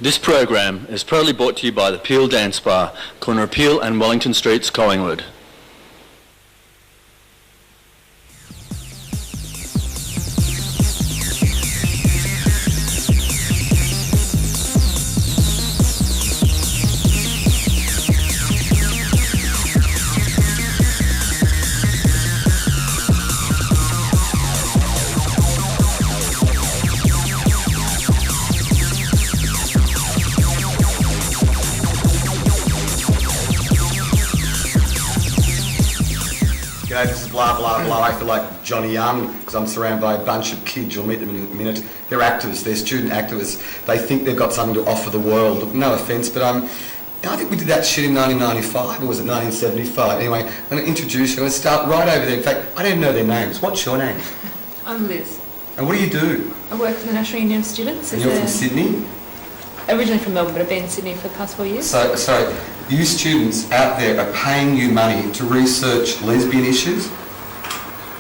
This program is proudly brought to you by the Peel Dance Bar, corner of Peel and Wellington Streets, Collingwood. This is blah, blah, blah. I feel like Johnny Young because I'm surrounded by a bunch of kids. You'll meet them in a minute. They're activists. They're student activists. They think they've got something to offer the world. Look, no offence, but I think we did that shit in 1995, or was it 1975? Anyway, I'm going to introduce you. I'm going to start right over there. In fact, I don't even know their names. What's your name? I'm Liz. And what do you do? I work for the National Union of Students. And you're from Sydney? Originally from Melbourne, but I've been in Sydney for the past 4 years. So you students out there are paying you money to research lesbian issues?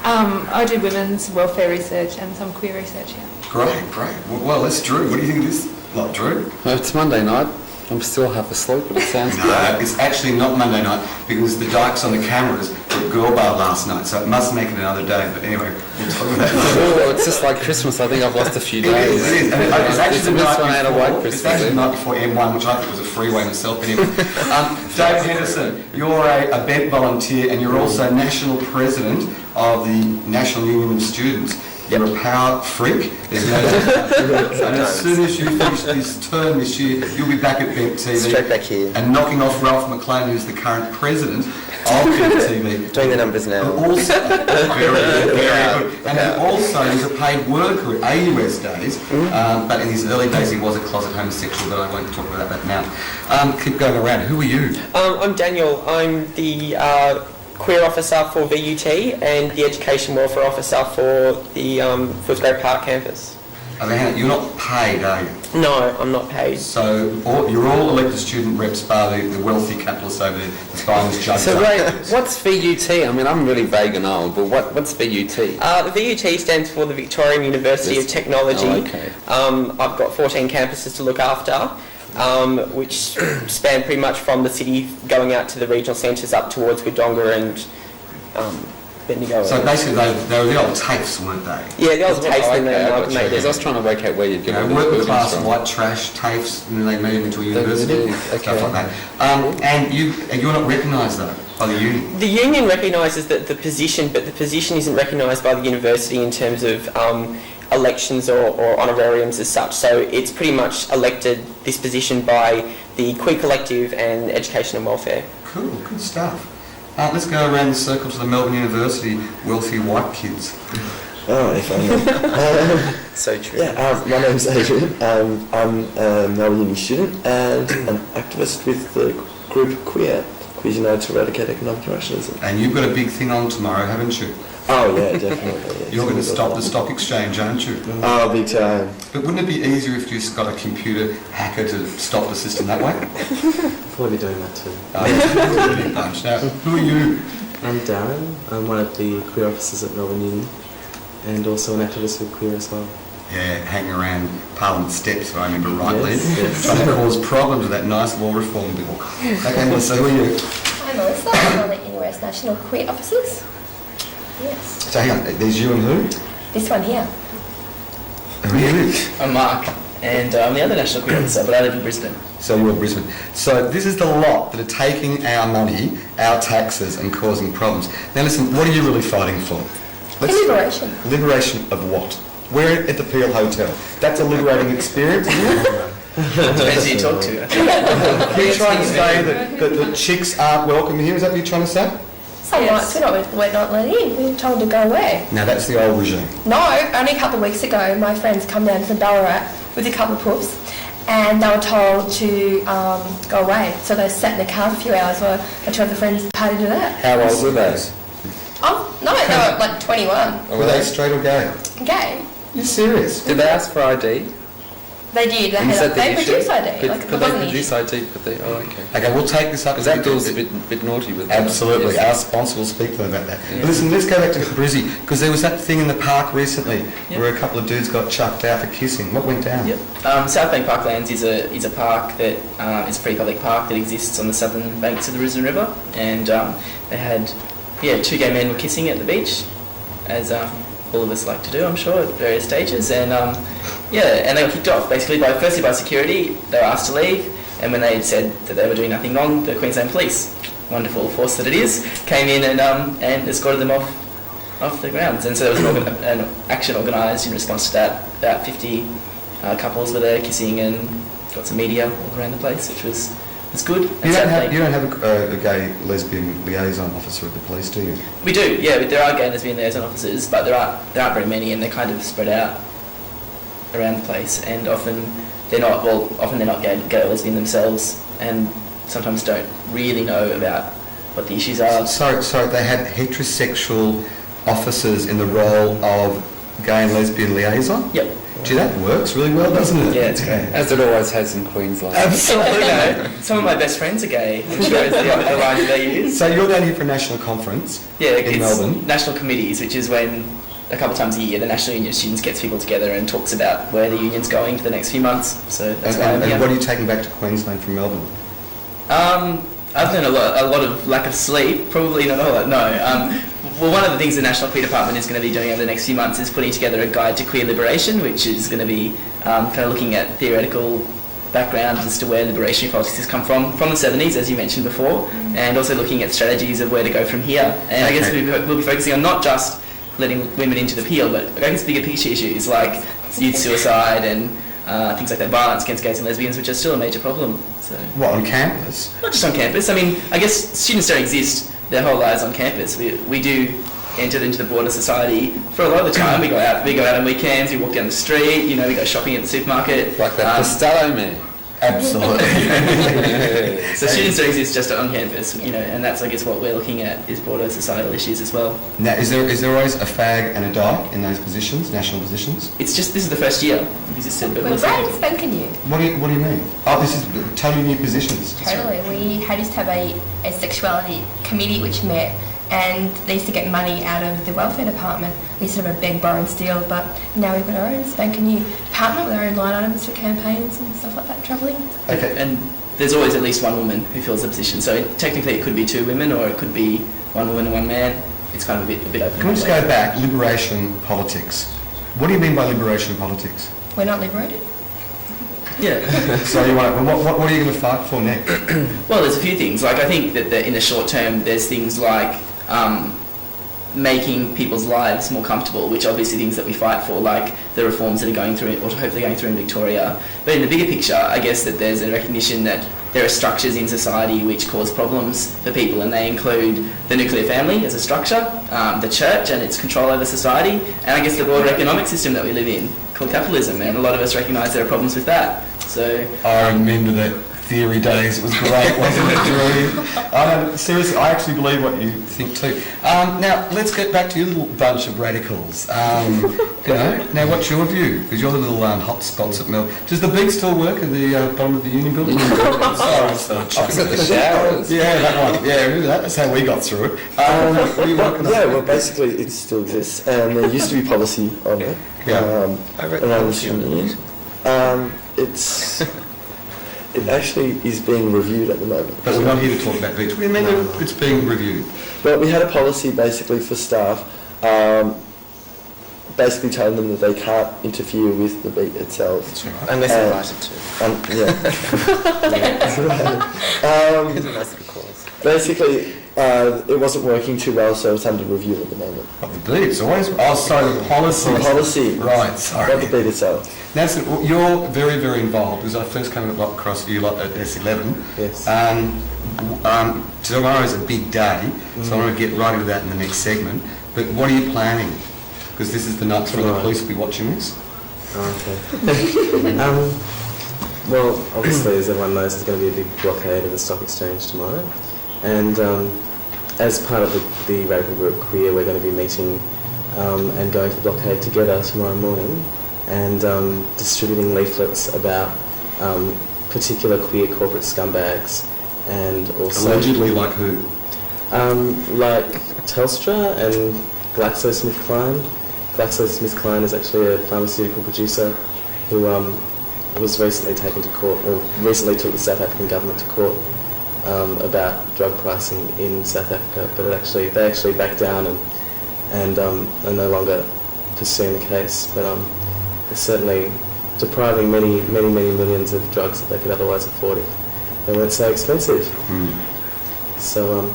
I do women's welfare research and some queer research, yeah. Great. Well, that's Drew. What do you think of this lot, Drew? It's Monday night. I'm still half asleep, but it sounds good. No, it's actually not Monday night because the dykes on the cameras were at Girl Bar last night, so it must make it another day. But anyway, we'll talk about that. Well, it's just like Christmas. I think I've lost a few days. It is. And it's actually the night before M1, which I think was a freeway myself. Anyway. Dave Henderson, you're a bent volunteer and you're also national president of the National Union of Students. You're a power freak. There's no doubt. And as soon as you finish this term this year, you'll be back at Bent TV. Straight back here. And knocking off Ralph McLean, who's the current president of Bent TV. Doing the numbers now. Who also, very good. And he also is a paid worker at AUS days, but in his early days he was a closet homosexual, but I won't talk about that now. Keep going around. Who are you? I'm Daniel. I'm the queer officer for VUT and the education welfare officer for the Footscray Park campus. You're not paid, are you? No, I'm not paid. So you're all elected student reps by the wealthy capitalists over there. The spineless judges. So wait, what's VUT? I mean, I'm really vague and old, but what's VUT? The VUT stands for the Victorian University of Technology. Oh, okay. I've got 14 campuses to look after. Which span pretty much from the city going out to the regional centres up towards Wodonga and Bendigo. So basically they were the old TAFEs, weren't they? Yeah, the old TAFEs and they amalgamated. I was trying to work out where you'd get all these working buildings class from. white trash TAFEs, and then they made them into a university, stuff like that. And you're not recognised though by the union? The union recognises the position, but the position isn't recognised by the university in terms of elections or honorariums as such. So it's pretty much elected this position by the Queer Collective and Education and Welfare. Cool, good stuff. Let's go around the circle to the Melbourne University wealthy white kids. Oh, if I know. So true. Yeah, my name's Adrian. I'm a Melbourne Uni student and an activist with the group Queers United to Eradicate Economic Rationalism. And you've got a big thing on tomorrow, haven't you? Oh yeah, definitely. Yeah. You're going to stop the stock exchange, aren't you? Oh, big time. But wouldn't it be easier if you just got a computer hacker to stop the system that way? Probably doing that too. Now, who are you? I'm Darren. I'm one of the queer officers at Melbourne Uni and also an activist with Queer as well. Yeah, hanging around Parliament steps, if I remember rightly. Yes. Trying to cause problems with that nice law reform bill. Okay, Melissa, who are you? I'm Melissa. I'm one of the NUS National Queer Officers. Yes. So hang on, there's you and who? This one here. Who are you? I'm Mark, and I'm the other National Queer Officer, but I live in Brisbane. So you're in Brisbane. So this is the lot that are taking our money, our taxes, and causing problems. Now listen, what are you really fighting for? Liberation. Liberation of what? We're at the Peel Hotel. That's a liberating experience, isn't it? Depends who you talk to. Are you trying to say that the chicks aren't welcome here? Is that what you're trying to say? Some nights we're not let in. We're told to go away. Now that's the old regime. No, only a couple of weeks ago, my friends come down from Ballarat with a couple of pups, and they were told to go away. So they sat in the car for a few hours while my two other friends partied to that. How old were they? Oh, no, they were like 21. Were they straight or gay? Gay. You're serious? Did they ask for ID? They did. And is that the They issue? produce ID. But, Like, but it they wasn't an produce issue. ID, but they... Oh, okay. Okay, we'll take this up. Because that feels a bit naughty with that. Absolutely. Yes. Our sponsor will speak to them about that. Yeah. But listen, let's go back to Brizzy, because there was that thing in the park recently Yep. where a couple of dudes got chucked out for kissing. What went down? Yep. South Bank Parklands is a park that is a free public park that exists on the southern banks of the Risdon River, and they had 2 gay men were kissing at the beach, as all of us like to do, I'm sure, at various stages, and and they were kicked off basically firstly by security. They were asked to leave, and when they said that they were doing nothing wrong, the Queensland Police, wonderful force that it is, came in and escorted them off the grounds. And so there was an action organised in response to that. About 50 couples were there kissing and got some media all around the place, which was good. You don't have a gay lesbian liaison officer at the police, do you? We do, yeah. There are gay and lesbian liaison officers, but there aren't very many, and they're kind of spread out around the place. And often they're not gay or lesbian themselves, and sometimes don't really know about what the issues are. So they had heterosexual officers in the role of gay and lesbian liaison? Yep. Gee, that works really well, doesn't it? Yeah, it's great. As it always has in Queensland. Absolutely, no. Some of my best friends are gay. I'm sure it's the line they use. So you're down here for a national conference Yeah, in it's Melbourne. national committees, which is when a couple of times a year the National Union of Students gets people together and talks about where the union's going for the next few months. So that's why I'm here. And what are you taking back to Queensland from Melbourne? I've learned a lot of lack of sleep. Probably not all that. No. Well, one of the things the National Queer Department is going to be doing over the next few months is putting together a guide to queer liberation, which is going to be kind of looking at theoretical backgrounds as to where liberation politics has come from the 70s, as you mentioned before, and also looking at strategies of where to go from here. And I guess we'll be focusing on not just letting women into the peel, but I guess bigger picture issues like youth suicide and things like that, violence against gays and lesbians, which are still a major problem. So What, on campus? not just on campus. I mean, I guess students don't exist their whole lives on campus. We do enter into the broader society for a lot of the time. We go out on weekends. We walk down the street. We go shopping at the supermarket. Like that Costello man. Absolutely. So students don't exist just on campus, and that's, I guess, what we're looking at is broader societal issues as well. Now, is there always a fag and a dyke in those positions, national positions? It's just this is the first year we've existed, but We're we'll see. brand spanking new. What do you mean? Oh, this is totally new positions. Totally. We used to have a sexuality committee which met, and they used to get money out of the welfare department. We used to have a beg, borrow and steal, but now we've got our own spanking new department with our own line items for campaigns and stuff like that, travelling. Okay. And there's always at least one woman who fills the position. So technically it could be 2 women, or it could be 1 woman and 1 man. It's kind of a bit open. Can we just go back? Liberation politics. What do you mean by liberation politics? We're not liberated. Yeah. So what are you going to fight for next? Well, there's a few things. Like, I think that in the short term, there's things like making people's lives more comfortable, which obviously things that we fight for, like the reforms that are going through, or hopefully going through in Victoria. But in the bigger picture, I guess that there's a recognition that there are structures in society which cause problems for people, and they include the nuclear family as a structure, the church and its control over society, and I guess the broader economic system that we live in, called capitalism, and a lot of us recognise there are problems with that. So I remember that theory days. It was great, wasn't it, Drew? Seriously, I actually believe what you think too. Now, let's get back to your little bunch of radicals. Now, what's your view? Because you're the little hot spots at Melbourne. Does the beat still work at the bottom of the Union Building? Sorry, Opposite the showers. Yeah, that one. Yeah, remember that? That's how we got through it. What are you working on? Yeah, well, basically it still exists, and there used to be policy on it. Yeah. Around the student union. It actually is being reviewed at the moment. But we're not here to talk about beats. What do you mean it's being reviewed? Well, we had a policy basically for staff, basically telling them that they can't interfere with the beat itself. That's right. Unless invited to. Basically, it wasn't working too well, so it's under review at the moment. What the beats? Always. Oh, sorry, the policy. The policy. Right, sorry. Not the beat itself. Now, so you're very, very involved, because I first came across you lot at S11. Yes. Tomorrow is a big day, so I want to get right into that in the next segment. But what are you planning? Because this is the nuts from the police will be watching this. Okay. Well, obviously, as everyone knows, there's going to be a big blockade of the stock exchange tomorrow. And as part of the radical group Queer, we're going to be meeting and going to the blockade together tomorrow morning. and distributing leaflets about particular queer corporate scumbags, and also Allegedly, like who? like Telstra and GlaxoSmithKline. GlaxoSmithKline is actually a pharmaceutical producer who was recently taken to court, or recently took the South African government to court about drug pricing in South Africa, but they actually backed down and are no longer pursuing the case. But they're certainly depriving many millions of drugs that they could otherwise afford if they weren't so expensive. So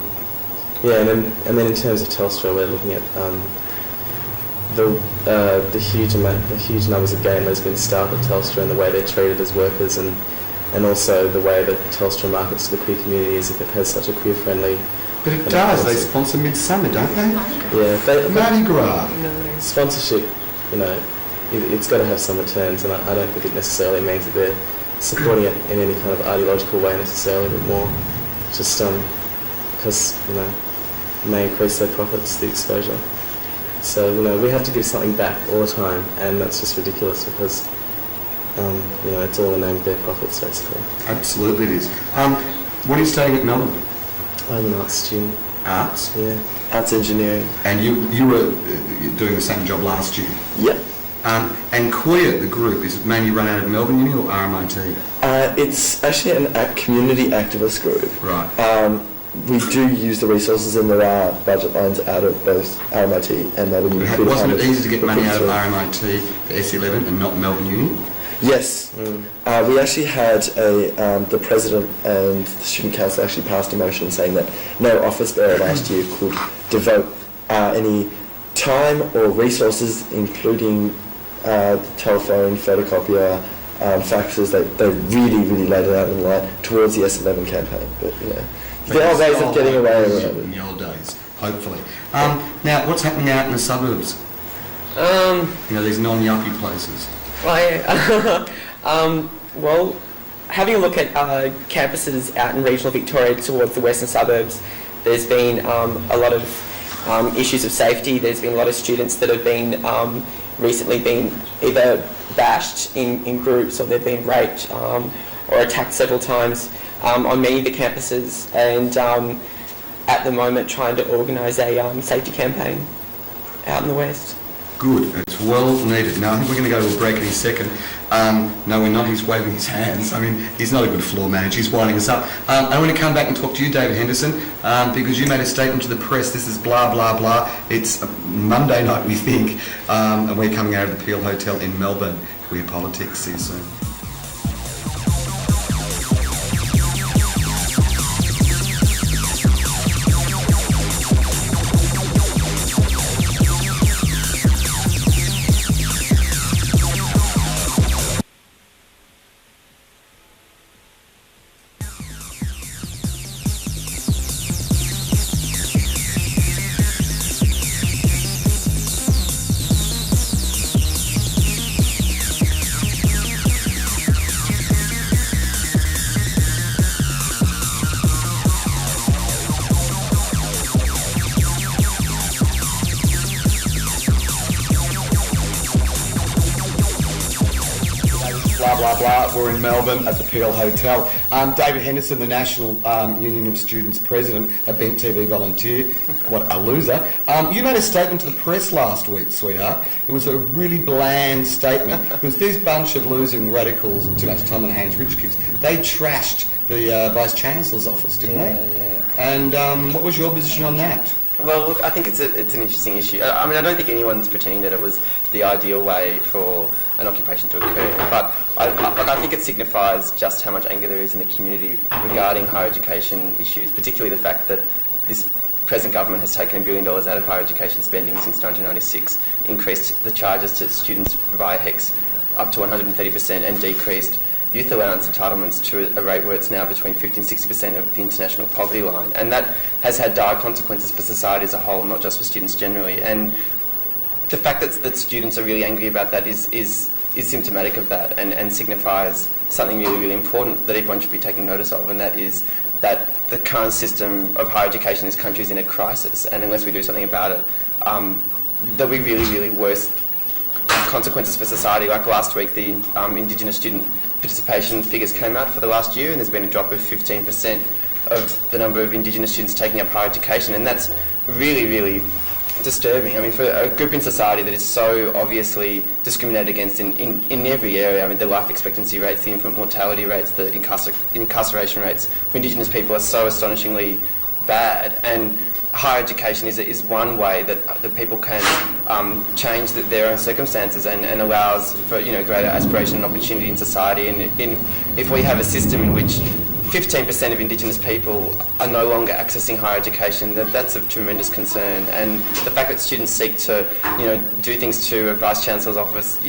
and then in terms of Telstra, we're looking at the huge numbers of gay and lesbian staff at Telstra and the way they're treated as workers, and also the way that Telstra markets to the queer community as if it has such a queer-friendly. But it does. They sponsor Midsummer, don't they? Yeah, Mardi Gras. Sponsorship, it's got to have some returns, and I don't think it necessarily means that they're supporting it in any kind of ideological way necessarily, but more just because it may increase their profits, the exposure. So we have to give something back all the time, and that's just ridiculous because it's all in the name of their profits, basically. Absolutely, it is. What are you studying at Melbourne? I'm an arts student. Arts? Yeah. Arts engineering. And you were doing the same job last year? Yep. And Queer, the group, is it mainly run out of Melbourne Uni or RMIT? It's actually a community activist group. Right. We do use the resources, and there are budget lines out of both RMIT and Melbourne Uni. Wasn't it easy to get money out of RMIT for S11 and not Melbourne Uni? Yes. We actually had the president and the student council actually passed a motion saying that no office bearer last year could devote any time or resources, including telephone, photocopier, faxes. They really laid it out in line towards the S11 campaign. But there are ways of getting away around it. In the old days, hopefully. Now, what's happening out in the suburbs? These non-yuppie places. Well, having a look at campuses out in regional Victoria towards the western suburbs, there's been a lot of issues of safety. There's been a lot of students that have been recently been either bashed in groups, or they've been raped or attacked several times on many of the campuses, and at the moment trying to organise a safety campaign out in the west. Good, it's well needed. Now, I think we're going to go to a break any second. No, we're not. He's waving his hands. I mean, he's not a good floor manager. He's winding us up. I want to come back and talk to you, David Henderson, because you made a statement to the press. This is blah, blah, blah. It's Monday night, we think, and we're coming out of the Peel Hotel in Melbourne. Queer Politics. See you soon. We're in Melbourne at the Peel Hotel. David Henderson, the National Union of Students President, a Bent TV volunteer. What a loser. You made a statement to the press last week, sweetheart. It was a really bland statement because this bunch of losing radicals, too much time on their hands, rich kids, they trashed the Vice-Chancellor's office, didn't they? And what was your position on that? Well, look, I think it's an interesting issue. I mean, I don't think anyone's pretending that it was the ideal way for an occupation to occur, but I think it signifies just how much anger there is in the community regarding higher education issues, particularly the fact that this present government has taken $1 billion out of higher education spending since 1996, increased the charges to students via HECS up to 130%, and decreased youth allowance entitlements to a rate where it's now between 50 and 60% of the international poverty line. And that has had dire consequences for society as a whole, not just for students generally. And the fact that students are really angry about that is symptomatic of that, and signifies something really, really important that everyone should be taking notice of, and that is that the current system of higher education in this country is in a crisis, and unless we do something about it, there'll be really, really worse consequences for society. Like last week, the Indigenous student participation figures came out for the last year, and there's been a drop of 15% of the number of Indigenous students taking up higher education, and that's really, really disturbing. I mean, for a group in society that is so obviously discriminated against in every area, I mean, the life expectancy rates, the infant mortality rates, the incarceration rates for Indigenous people are so astonishingly bad, and higher education is one way that people can change their own circumstances and allows for greater aspiration and opportunity in society. And if we have a system in which 15% of Indigenous people are no longer accessing higher education, that's of tremendous concern. And the fact that students seek to do things to a Vice Chancellor's office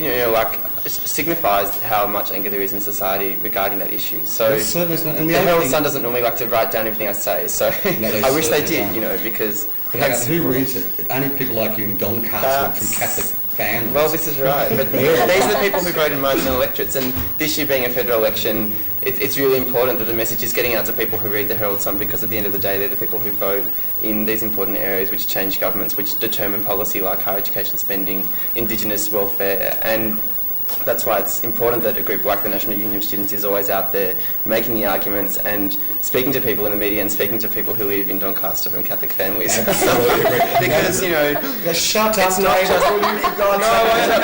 signifies how much anger there is in society regarding that issue. So the Herald Sun doesn't normally like to write down everything I say, so I wish they did, because... But hang on, who reads it? Only people like you in Doncaster from Catholic families. Well, this is right, but these are the people who vote in marginal electorates, and this year being a federal election, it's really important that the message is getting out to people who read the Herald Sun, because at the end of the day, they're the people who vote in these important areas which change governments, which determine policy like higher education spending, Indigenous welfare, and that's why it's important that a group like the National Union of Students is always out there making the arguments and speaking to people in the media and speaking to people who live in Doncaster from Catholic families. Absolutely. Because, shut up, mate.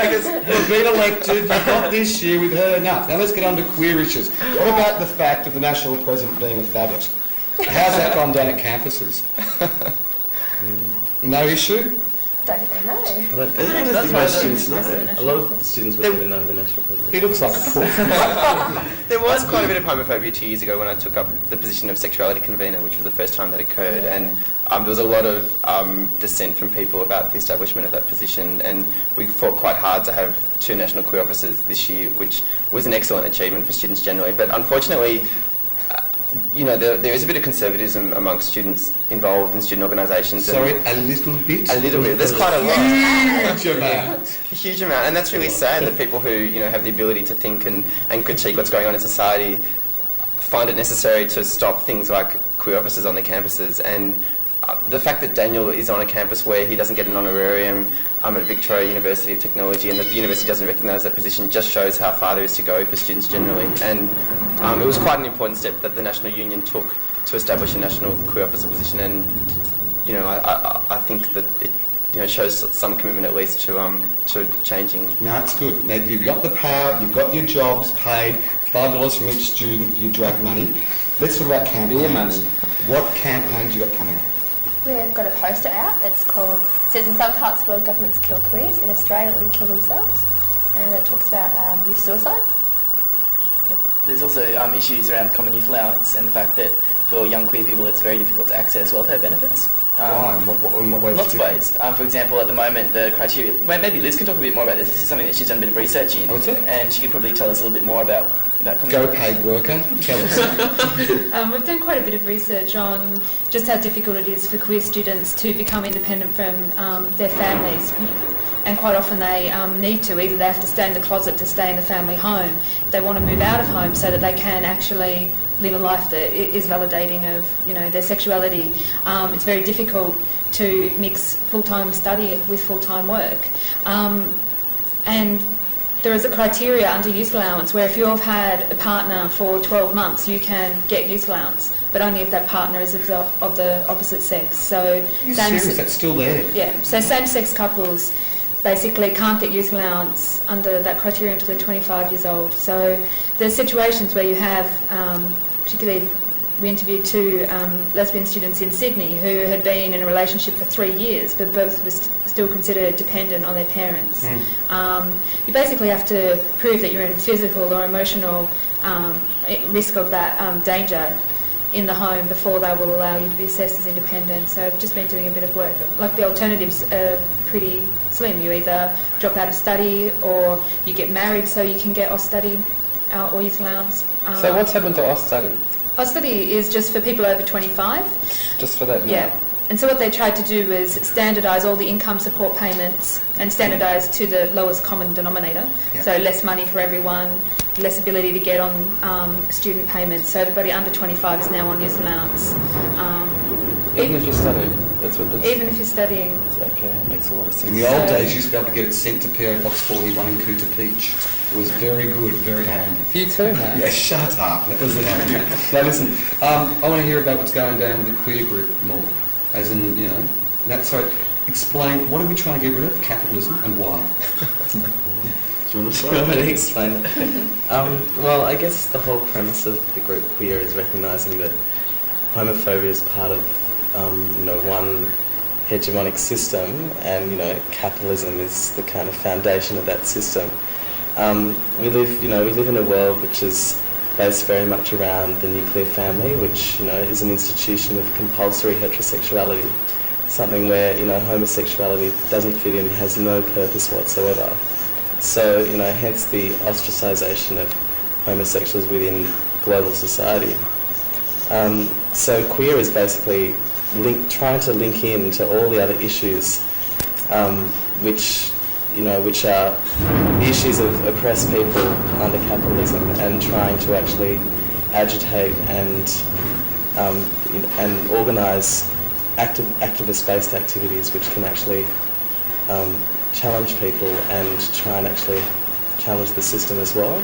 Because you've been elected, you've got this year, we've heard enough. Now let's get on to queer issues. What about the fact of the National President being a faggot? How's that gone down at campuses? No issue? Don't even know. I don't think most students know. A lot of students wouldn't even know the national president. He looks like a poof. There was quite a bit of homophobia 2 years ago when I took up the position of sexuality convener, which was the first time that occurred, and there was a lot of dissent from people about the establishment of that position, and we fought quite hard to have 2 national queer officers this year, which was an excellent achievement for students generally. But unfortunately, there is a bit of conservatism amongst students involved in student organisations. Sorry, a little bit? A little bit. There's quite a lot. Huge amount. A huge amount. And that's really sad that people who, have the ability to think and critique what's going on in society find it necessary to stop things like queer officers on their campuses. And the fact that Daniel is on a campus where he doesn't get an honorarium at Victoria University of Technology, and that the university doesn't recognise that position, just shows how far there is to go for students generally. And it was quite an important step that the National Union took to establish a national queer officer position, and I think that it shows some commitment at least to changing. No, it's good. Now, you've got the power, you've got your jobs paid, $5 from each student, you drag money. Let's talk about campaigns. Money. What campaigns you got coming up? We've got a poster out. It says in some parts of the world governments kill queers. In Australia, let them kill themselves. And it talks about youth suicide. There's also issues around common youth allowance and the fact that for young queer people it's very difficult to access welfare benefits. Why? In what ways? Lots of ways. For example, at the moment, the criteria... Maybe Liz can talk a bit more about this. This is something that she's done a bit of research in. Oh, is it? And she could probably tell us a little bit more about Go paid worker, tell us. We've done quite a bit of research on just how difficult it is for queer students to become independent from their families. And quite often they need to. Either they have to stay in the closet to stay in the family home. They want to move out of home so that they can actually live a life that is validating of their sexuality. It's very difficult to mix full-time study with full-time work. And there is a criteria under youth allowance where if you have had a partner for 12 months, you can get youth allowance, but only if that partner is of the opposite sex. So that's still there? Yeah, so same-sex couples basically can't get youth allowance under that criteria until they're 25 years old. So there's situations where you have, particularly we interviewed 2 lesbian students in Sydney who had been in a relationship for 3 years, but both were still considered dependent on their parents. You basically have to prove that you're in physical or emotional risk of that danger in the home before they will allow you to be assessed as independent. So I've just been doing a bit of work. Like the alternatives are pretty slim. You either drop out of study or you get married so you can get off-study or youth allowance. So what's happened to off-study? Off-study is just for people over 25. Just for that now? Yeah. And so what they tried to do was standardise all the income support payments and standardise to the lowest common denominator. Yeah. So less money for everyone, less ability to get on student payments. So everybody under 25 is now on youth allowance. Even if you're studying, that's what this. Even if you're studying. Okay, that makes a lot of sense. In the old days, you used to be able to get it sent to PO Box 41 in Cooter Peach. It was very good, very handy. You too, huh? Yeah, shut up. That was it. Now listen, I want to hear about what's going down with the queer group more. As in, you know, explain, what are we trying to get rid of? Capitalism, and why? Do you want to explain it? Well, I guess the whole premise of the group queer is recognising that homophobia is part of, one hegemonic system, and capitalism is the kind of foundation of that system. We live in a world which is based very much around the nuclear family, which is an institution of compulsory heterosexuality, something where homosexuality doesn't fit in, has no purpose whatsoever. So hence the ostracisation of homosexuals within global society. So queer is basically trying to link in to all the other issues, which are the issues of oppressed people under capitalism, and trying to actually agitate and organise activist-based activities which can actually challenge people and try and actually challenge the system as well.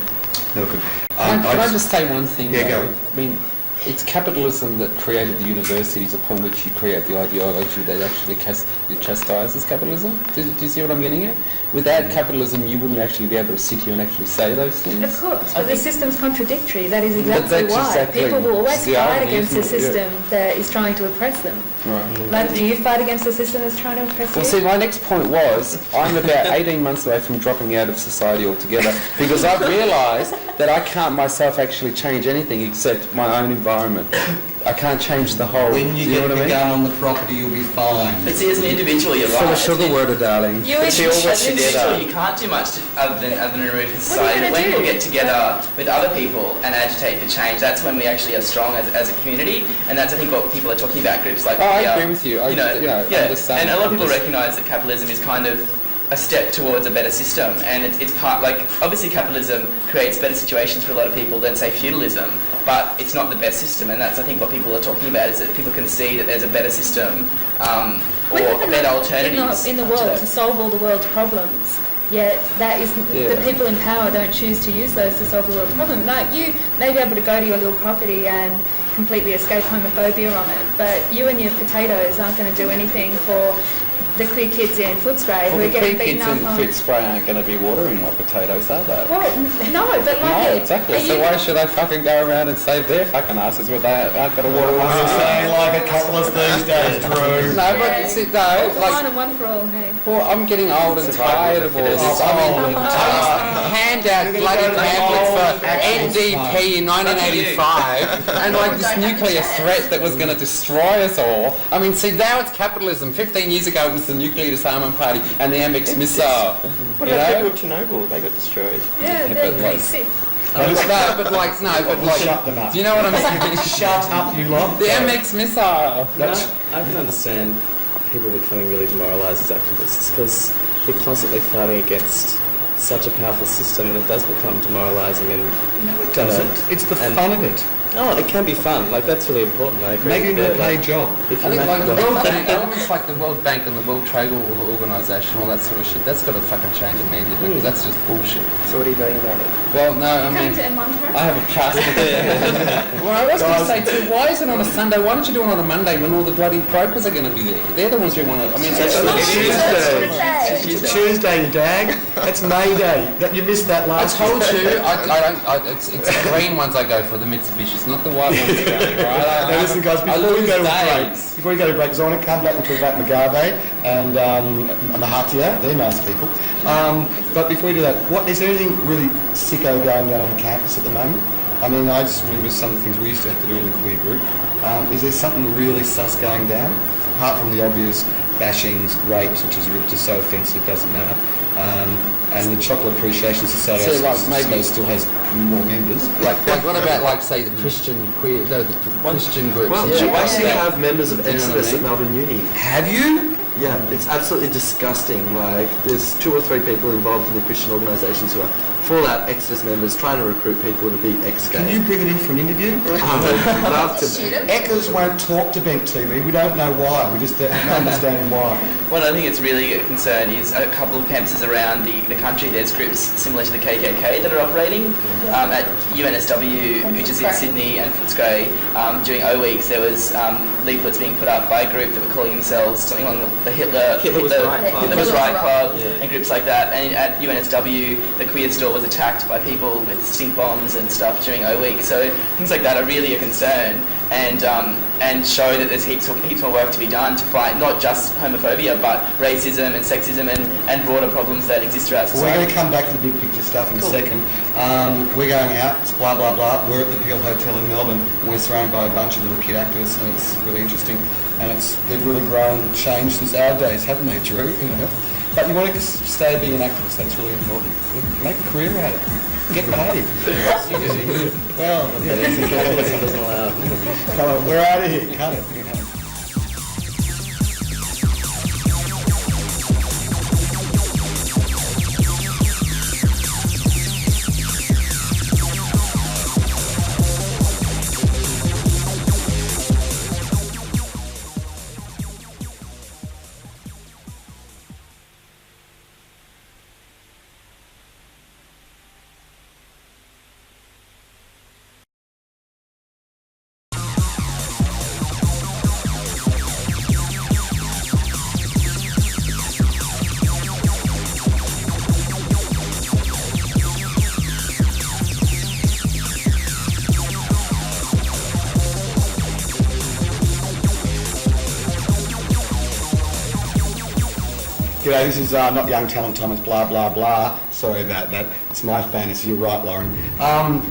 Can I just say one thing? Yeah, go. I mean, it's capitalism that created the universities upon which you create the ideology that actually chastises capitalism. Do you see what I'm getting at? Without capitalism, you wouldn't actually be able to sit here and actually say those things. Of course, but the system's contradictory. That is exactly that's why. exactly People will always the fight irony, against a isn't it? system that is trying to oppress them. Right. Like, do you fight against a system that's trying to oppress Well, you? see, my next point was, I'm about 18 months away from dropping out of society altogether, because I've realised that I can't myself actually change anything except my own environment. I can't change the whole. When you get the gun on the property, you'll be fine. But see, as an individual, you're Full right. of sugar water, darling. You But see, and- as an individual, you can't do much other than remove from society. But when people get together with other people and agitate for change, that's when we actually are strong as a community. And that's, I think, what people are talking about. Groups like I agree with you. I understand. And a lot of people recognise that capitalism is kind of a step towards a better system, and it's part, like, obviously capitalism creates better situations for a lot of people than, say, feudalism, but it's not the best system, and that's, I think, what people are talking about, is that people can see that there's a better system or better alternatives in the world to solve all the world's problems. Yet that is the people in power don't choose to use those to solve the world's problem. No, you may be able to go to your little property and completely escape homophobia on it, but you and your potatoes aren't going to do anything for the queer kids in Footscray who are getting beaten up on. The queer kids in Footscray aren't going to be watering my potatoes, are they? Well, no, but like... No, exactly. So why should I fucking go around and save their fucking asses when they aren't going to water my Saying like a capitalist these days, Drew. No, but you see, no, One like... and one for all, hey. Well, I'm getting old and tired of all this. I mean, hand out bloody pamphlets for NDP in 1985 and like this nuclear threat that was going to destroy us all. I mean, see, now it's capitalism. 15 years ago it was the nuclear disarmament party and the MX missile. What about people of Chernobyl? They got destroyed. Yeah, they're really sick. Shut them up. Do you know what I'm saying? Shut up, you lot. The MX missile. I can understand people becoming really demoralised as activists, because they're constantly fighting against such a powerful system, and it does become demoralising. And No, it doesn't. It's the fun of it. Oh, it can be fun. Like, that's really important. I agree. Make it a paid job. If I you think make like the it World Bank, elements like the World Bank and the World Trade Organisation, all that sort of shit, that's got to fucking change immediately, because that's just bullshit. So what are you doing about it? Well, no, I mean, Coming to M1 tomorrow? I have a cast. Well, I was going to say too, why is it on a Sunday? Why don't you do it on a Monday when all the bloody brokers are going to be there? They're the ones who want to. I mean, It's Tuesday, you dag. That's May Day. You missed that I last told you, it's the green ones I go for, the Mitsubishis, not the white ones. Right? Now listen, guys, before we go to break, because I want to come back and talk about Mugabe and Mahathir, they're nice people. But before we do that, is there anything really sicko going down on the campus at the moment? I mean, I just remember some of the things we used to have to do in the queer group. Is there something really sus going down? Apart from the obvious bashings, rapes, which is just so offensive it doesn't matter. And the Chocolate Appreciation Society maybe still has more members. Like what about, like, say, the Christian queer, the Christian groups? Well, Yeah. we actually have members of You know what I Exodus mean? at Melbourne Uni. Have you? Yeah, it's absolutely disgusting. Like, there's 2 or 3 people involved in the Christian organisations who are fallout Exodus members trying to recruit people to be ex-gay. Can you bring it in for an interview? I'd love to. Eckers won't talk to Bent TV. We don't know why. We just have no understanding why. Well, I think it's really a concern is a couple of campuses around the country, there's groups similar to the KKK that are operating. At UNSW, which is in Sydney, and Footscray, during O Weeks, there was leaflets being put up by a group that were calling themselves something along the Hitler was Right Club, and groups like that. And at UNSW, the queer store was attacked by people with stink bombs and stuff during O Week. So things like that are really a concern, and show that there's heaps more work to be done to fight not just homophobia but racism and sexism and broader problems that exist throughout society. We're going to come back to the big picture stuff in a second. We're going out, it's blah blah blah. We're at the Peel Hotel in Melbourne and we're surrounded by a bunch of little kid activists, and it's really interesting, and they've really grown and changed since our days, haven't they, Drew? You know? But you want to stay being an activist, that's really important. Make a career out of it. Get paid. Well, yeah. Come on, we're out of here. Cut it. G'day, this is not Young Talent Time, it's blah blah blah. Sorry about that, it's my fantasy, you're right, Lauren.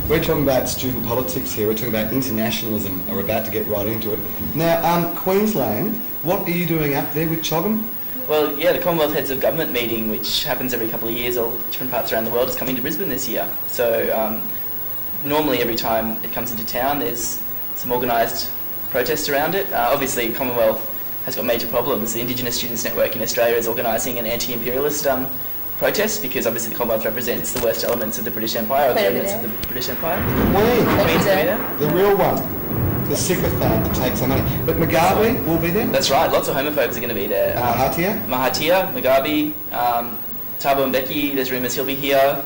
We're talking about student politics here, we're talking about internationalism, we're about to get right into it. Now, Queensland, what are you doing up there with Choggum? Well, yeah, the Commonwealth Heads of Government meeting, which happens every couple of years, all different parts around the world, is coming to Brisbane this year. So normally every time it comes into town, there's some organised protests around it. Obviously, Commonwealth has got major problems. The Indigenous Students Network in Australia is organising an anti-imperialist protest because obviously the Commonwealth represents the worst elements of the British Empire, or the elements of the British Empire. Queen's there. The real one. The sycophant that takes our money. But Mugabe will be there? That's right, lots of homophobes are going to be there. Mahathir, Mugabe, Thabo Mbeki, there's rumours he'll be here.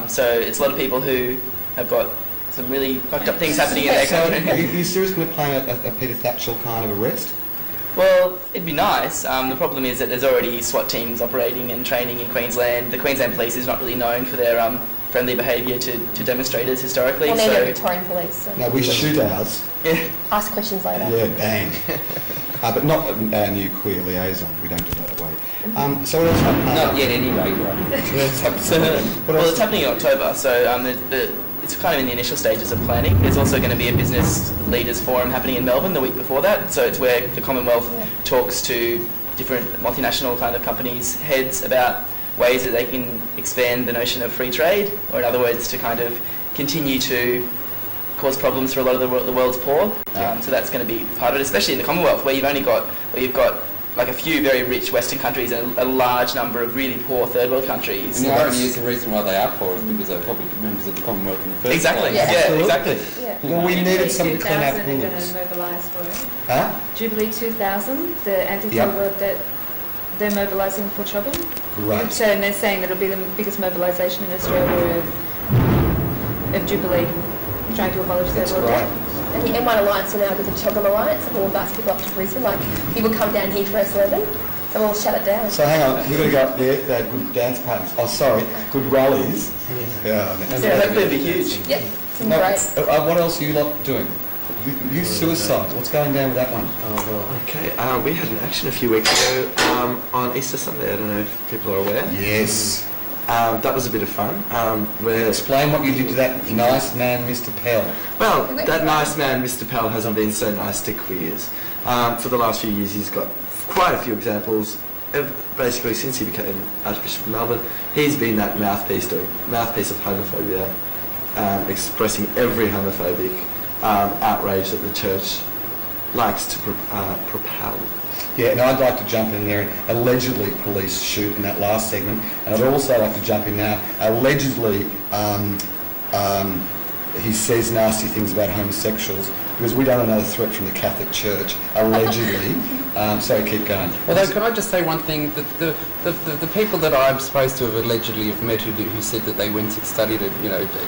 So it's a lot of people who have got some really fucked up things happening in their country. Are you seriously going to plan a Peter Thatchell kind of arrest? Well, it'd be nice. The problem is that there's already SWAT teams operating and training in Queensland. The Queensland Police is not really known for their friendly behaviour to demonstrators historically. Well, neither Victorian Police. So. No, we shoot ours. Yeah. Ask questions later. Yeah, bang. But not our new queer liaison. We don't do that that way. So what else? Not yet anyway. Well, it's happening in October, so it's kind of in the initial stages of planning. There's also going to be a business leaders forum happening in Melbourne the week before that. So it's where the Commonwealth talks to different multinational kind of companies' heads about ways that they can expand the notion of free trade, or in other words, to kind of continue to cause problems for a lot of the world's poor. So that's going to be part of it, especially in the Commonwealth, where you've got like a few very rich Western countries and a large number of really poor third world countries. And the irony is the reason why they are poor is because they're probably members of the Commonwealth in the first Exactly. place. Yeah, exactly. Yeah. Well, we needed somebody to clean our Jubilee 2000 are going pools. to mobilise for it. Huh? Jubilee 2000, the anti-third debt, they're mobilising for Choggum. Great. So they're saying that it'll be the biggest mobilisation in Australia of Jubilee, trying to abolish third world debt. And the M1 Alliance will now be the Choggum Alliance, and all bus people up to Brisbane. Like, people come down here for S11, and we'll shut it down. So hang on, we've got to go up there. They had good dance parties. Oh, sorry, good rallies. Yeah. Hopefully it'll be huge. Yep, it's No, great. what else are you lot doing? You suicide. What's going down with that one? Okay, we had an action a few weeks ago on Easter Sunday. I don't know if people are aware. Yes. That was a bit of fun. Explain what you did to that nice man, Mr. Pell. Well, that nice man, Mr. Pell, hasn't been so nice to queers. For the last few years, he's got quite a few examples. Basically, since he became Archbishop of Melbourne, he's been that mouthpiece of homophobia, expressing every homophobic outrage that the church likes to propel. Yeah, and I'd like to jump in there and allegedly police shoot in that last segment, and I'd also like to jump in now. Allegedly, he says nasty things about homosexuals because we don't know the threat from the Catholic Church. Allegedly, so keep going. Although, can I just say one thing? That the people that I'm supposed to have allegedly have met who said that they went and studied at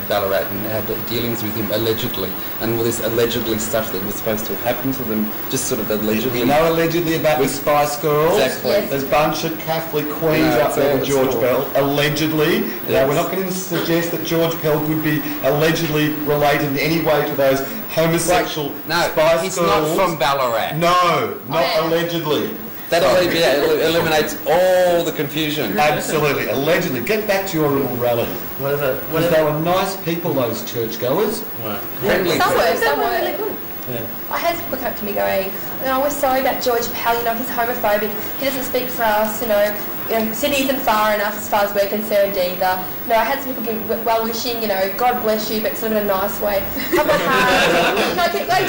Ballarat and had dealings with him allegedly, and all this allegedly stuff that was supposed to have happened to them, just sort of allegedly. We know allegedly about the Spice Girls. Exactly. Yes. There's a bunch of Catholic queens up there with George Pell. Allegedly. Yes. Now, we're not going to suggest that George Pell would be allegedly related in any way to those homosexual Spice he's Girls. not from Ballarat. No, not allegedly. That eliminates all the confusion. Absolutely, allegedly. Get back to your little rally. Because they were nice people, those churchgoers. Right. Friendly. Some were really good. Yeah. I had people come up to me going, we're sorry about George Pell, he's homophobic, he doesn't speak for us, Sydney isn't far enough as far as we're concerned either. I had some people give well-wishing, God bless you, but sort of in a nice way. Have a hug,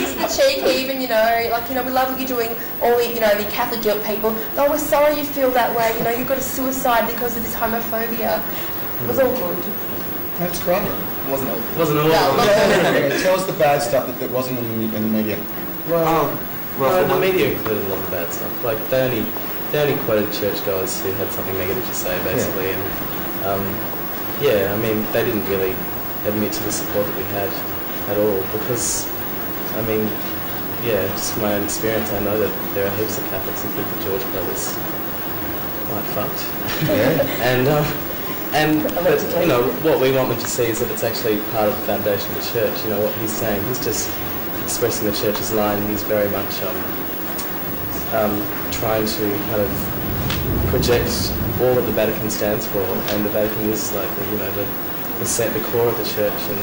just the cheek even, we love what you're doing, all the, the Catholic guilt people. Oh, we're sorry you feel that way, you've got a suicide because of this homophobia. It was all good. That's great. Wasn't all. Tell us the bad stuff that wasn't in the media. Well, the media included a lot of bad stuff. Like they only quoted churchgoers who had something negative to say, basically, and they didn't really admit to the support that we had at all. Because, just from my own experience, I know that there are heaps of Catholics who think that George Pell is quite fucked. Yeah. But what we want them to see is that it's actually part of the foundation of the church. What he's saying, he's just expressing the church's line. He's very much trying to kind of project all that the Vatican stands for, and the Vatican is like the core of the church, and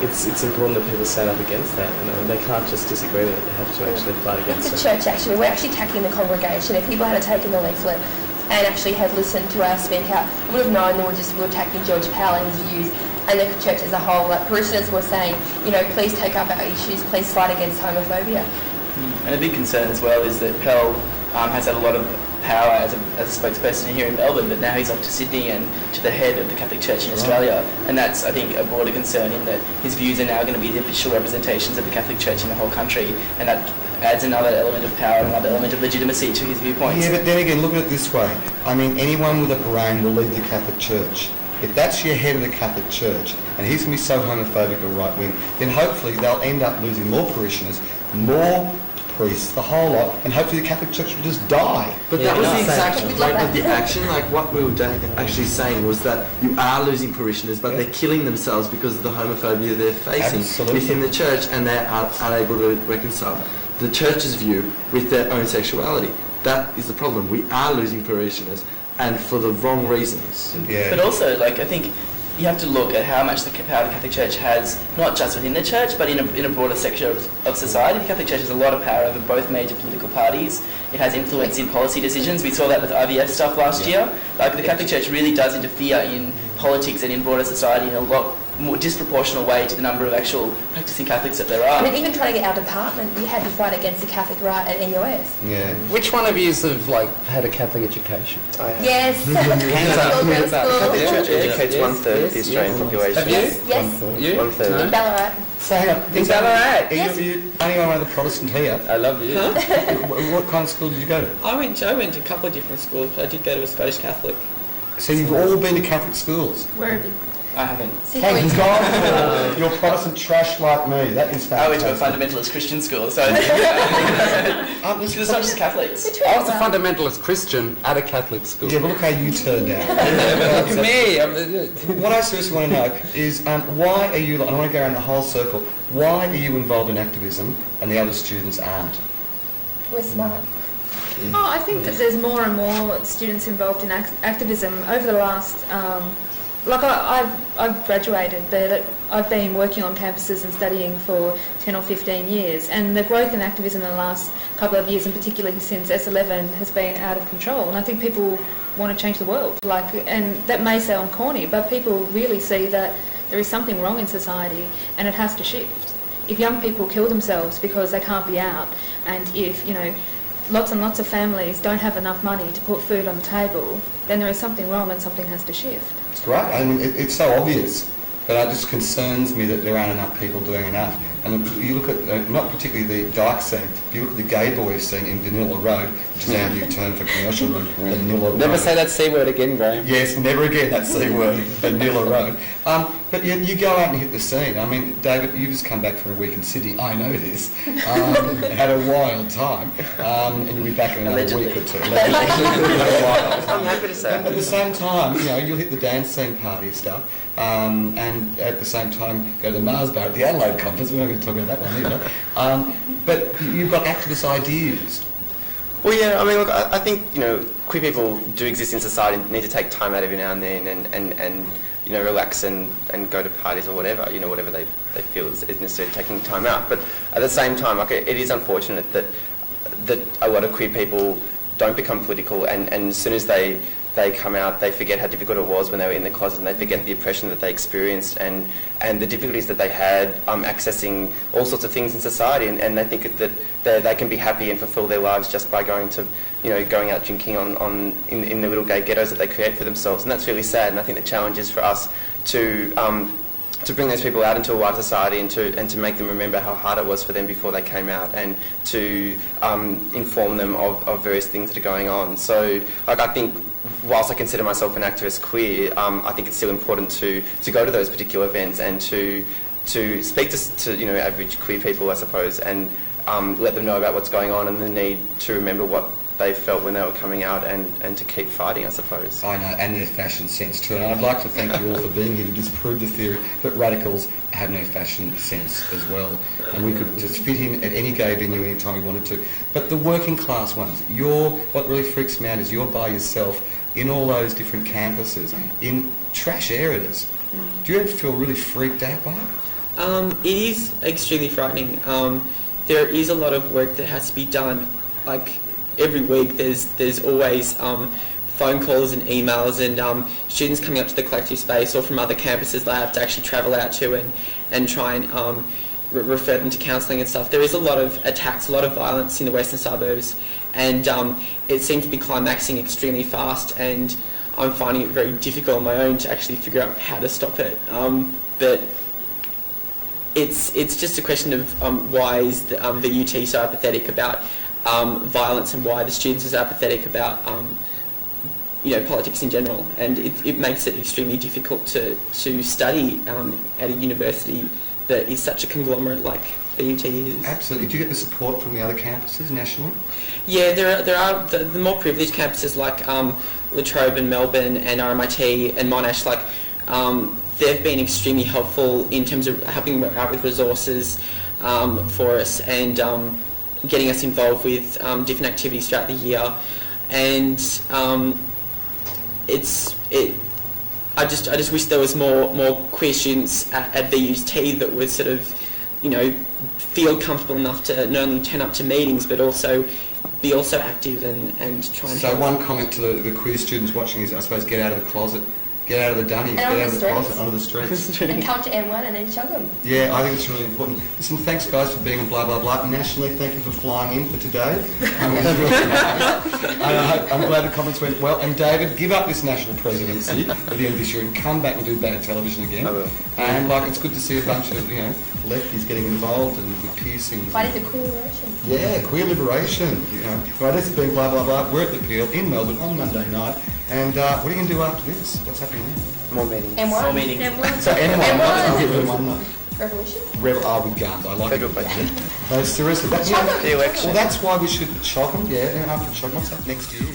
it's important that people stand up against that. They can't just disagree with it; they have to actually fight against it. It's a church, actually. We're actually attacking the congregation. If people had taken the leaflet and actually had listened to our speak out, we would have known that we're attacking George Pell and his views, and the church as a whole. Like parishioners were saying, please take up our issues, please fight against homophobia. And a big concern as well is that Pell has had a lot of power as a spokesperson here in Melbourne, but now he's off to Sydney and to the head of the Catholic Church in Australia, and that's, I think, a broader concern in that his views are now going to be the official representations of the Catholic Church in the whole country, and that adds another element of power, another element of legitimacy to his viewpoints. Yeah, but then again, look at it this way. Anyone with a brain will lead the Catholic Church. If that's your head of the Catholic Church, and he's going to be so homophobic or right-wing, then hopefully they'll end up losing more parishioners, more priests, the whole lot, and hopefully the Catholic Church will just die. But that was the exact point of the action. Like what we were actually saying was that you are losing parishioners, but they're killing themselves because of the homophobia they're facing within the church, and they are unable to reconcile the church's view with their own sexuality. That is the problem. We are losing parishioners, and for the wrong reasons. Yeah. But also, I think you have to look at how much power the Catholic Church has, not just within the church, but in a broader sector of society. The Catholic Church has a lot of power over both major political parties. It has influence in policy decisions. We saw that with IVF stuff last year. The Catholic Church really does interfere in politics and in broader society in a lot more disproportional way to the number of actual practicing Catholics that there are. I mean, even trying to get our department, we had to fight against the Catholic right at NUS. Yeah. Which one of you have had a Catholic education? Yes. Hands up. Hands up. The church educates 1/3 of the Australian population. Have you? Yes. You? 1/3. In Ballarat. So hang on. In Ballarat? Are you only one of the Protestant here? I love you. What kind of school did you go to? I went to a couple of different schools. I did go to a Scottish Catholic. So you've all been to Catholic schools? Where have you? I haven't. Thank God you're Protestant trash like me. That is fantastic. I went to a fundamentalist Christian school, so it's not just Catholics. I was a fundamentalist Christian at a Catholic school. Yeah, but look how you turned out. Look at me. What I seriously want to know is why are you, and I want to go around the whole circle, why are you involved in activism and the other students aren't? We're smart. I think that there's more and more students involved in activism over the last... I've graduated, but I've been working on campuses and studying for 10 or 15 years, and the growth in activism in the last couple of years, and particularly since S11, has been out of control. And I think people want to change the world. And that may sound corny, but people really see that there is something wrong in society, and it has to shift. If young people kill themselves because they can't be out, and if lots and lots of families don't have enough money to put food on the table, then there is something wrong and something has to shift. It's great. I mean, it's so obvious, but it just concerns me that there aren't enough people doing enough. And you look at, not particularly the dyke scene, if you look at the gay boys scene in Vanilla Road, which is our new term for commercial road, Vanilla Road. Never say that C word again, Graeme. Yes, never again that C word, Vanilla Road. But you go out and hit the scene. I mean, David, you've just come back from a week in Sydney. I know this. Had a wild time. And you'll be back in another week or two. I'm happy to say. At the same time, you'll hit the dance scene party stuff. And at the same time go to the Mars Bar at the Adelaide conference. We're not going to talk about that one either. But you've got activist ideas. Well, yeah, I mean, look, I think, queer people do exist in society and need to take time out every now and then and relax and go to parties or whatever, whatever they feel is necessary, taking time out. But at the same time, it is unfortunate that a lot of queer people don't become political and as soon as they come out, they forget how difficult it was when they were in the closet and they forget the oppression that they experienced and the difficulties that they had accessing all sorts of things in society and they think that they can be happy and fulfil their lives just by going out drinking in the little gay ghettos that they create for themselves, and that's really sad. And I think the challenge is for us to bring those people out into a wider society and to make them remember how hard it was for them before they came out and to inform them of various things that are going on. So I think whilst I consider myself an activist queer, I think it's still important to go to those particular events and to speak to average queer people, I suppose, and let them know about what's going on and the need to remember what they felt when they were coming out and to keep fighting, I suppose. I know, and their fashion sense too. And I'd like to thank you all for being here to disprove the theory that radicals have no fashion sense as well. And we could just fit in at any gay venue anytime we wanted to. But the working class ones, what really freaks me out is you're by yourself in all those different campuses, in trash areas. Do you ever feel really freaked out by it? It is extremely frightening. There is a lot of work that has to be done. Like every week, there's always phone calls and emails and students coming up to the collective space or from other campuses that I have to actually travel out to and try and refer them to counselling and stuff. There is a lot of attacks, a lot of violence in the western suburbs, and it seems to be climaxing extremely fast, and I'm finding it very difficult on my own to actually figure out how to stop it. But it's just a question of why is the UT so apathetic about violence and why the students are so apathetic about politics in general, and it makes it extremely difficult to study at a university that is such a conglomerate like the UT is. Absolutely. Do you get the support from the other campuses nationally? Yeah, there are the more privileged campuses like La Trobe and Melbourne and RMIT and Monash, they've been extremely helpful in terms of helping out with resources for us and getting us involved with different activities throughout the year, and I just wish there was more queer students at VUT that would sort of, feel comfortable enough to not only turn up to meetings but also be active and try and. So one comment to the queer students watching is, I suppose, get out of the closet. Get out of the dunny, get out of the closet, onto the streets. And come to M1 and then chug them. Yeah, I think it's really important. Listen, thanks guys for being on Blah Blah Blah. Nationally, thank you for flying in for today. I'm glad the comments went well. And David, give up this national presidency at the end of this year and come back and do bad television again. I will. And it's good to see a bunch of lefties getting involved and with piercings. Fighting for queer liberation. Yeah, queer liberation. Right, this has been Blah Blah Blah. We're at the Peel in Melbourne on Monday night. And what are you going to do after this? What's happening now? More meetings. M1. More meetings. M1. So M1. Revolution. With guns. I like Federal it. budget. No, seriously. The election. Well, that's why we should chog them. Yeah, and after chog, what's up next year?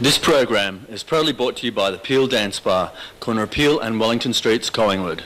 This program is proudly brought to you by the Peel Dance Bar, corner of Peel and Wellington Streets, Collingwood.